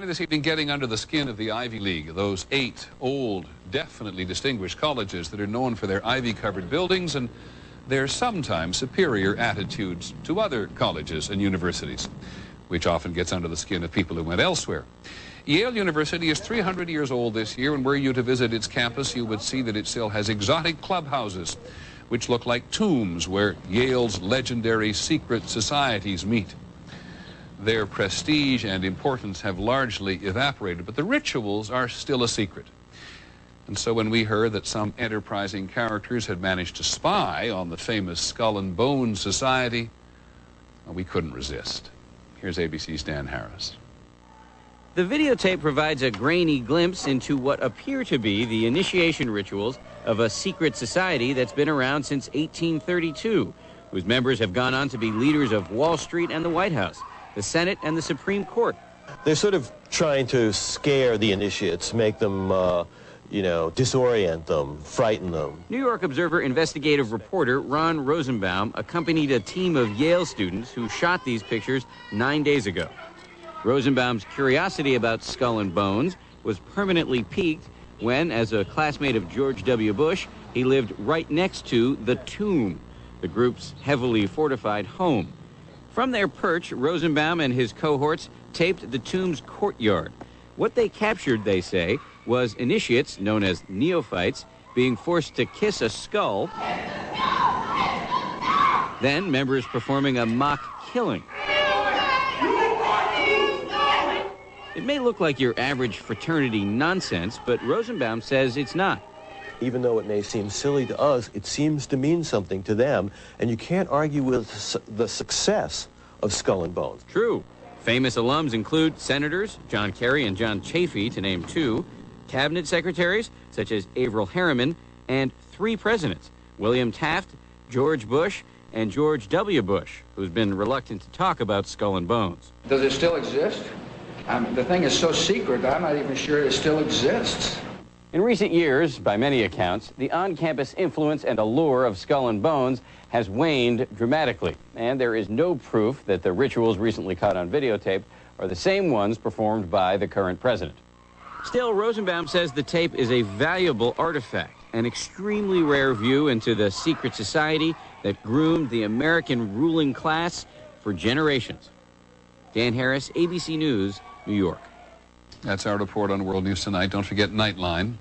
This evening, getting under the skin of the Ivy League, those 8 old, definitely distinguished colleges that are known for their ivy-covered buildings and their sometimes superior attitudes to other colleges and universities, which often gets under the skin of people who went elsewhere. Yale University is 300 years old this year, and were you to visit its campus, you would see that it still has exotic clubhouses, which look like tombs where Yale's legendary secret societies meet. Their prestige and importance have largely evaporated, but the rituals are still a secret. And so when we heard that some enterprising characters had managed to spy on the famous Skull and Bones Society, well, we couldn't resist. Here's ABC's Dan Harris. The videotape provides a grainy glimpse into what appear to be the initiation rituals of a secret society that's been around since 1832, whose members have gone on to be leaders of Wall Street and the White House, the Senate and the Supreme Court. They're sort of trying to scare the initiates, make them, disorient them, frighten them. New York Observer investigative reporter Ron Rosenbaum accompanied a team of Yale students who shot these pictures 9 days ago. Rosenbaum's curiosity about Skull and Bones was permanently piqued when, as a classmate of George W. Bush, he lived right next to the Tomb, the group's heavily fortified home. From their perch, Rosenbaum and his cohorts taped the tomb's courtyard. What they captured, they say, was initiates, known as neophytes, being forced to kiss a skull, then members performing a mock killing. It may look like your average fraternity nonsense, but Rosenbaum says it's not. Even though it may seem silly to us, it seems to mean something to them, and you can't argue with the success of Skull and Bones. True. Famous alums include senators John Kerry and John Chafee, to name 2, cabinet secretaries such as Averell Harriman, and 3 presidents, William Taft, George Bush, and George W. Bush, who's been reluctant to talk about Skull and Bones. Does it still exist? The thing is so secret, I'm not even sure it still exists. In recent years, by many accounts, the on-campus influence and allure of Skull and Bones has waned dramatically, and there is no proof that the rituals recently caught on videotape are the same ones performed by the current president. Still, Rosenbaum says the tape is a valuable artifact, an extremely rare view into the secret society that groomed the American ruling class for generations. Dan Harris, ABC News, New York. That's our report on World News Tonight. Don't forget Nightline.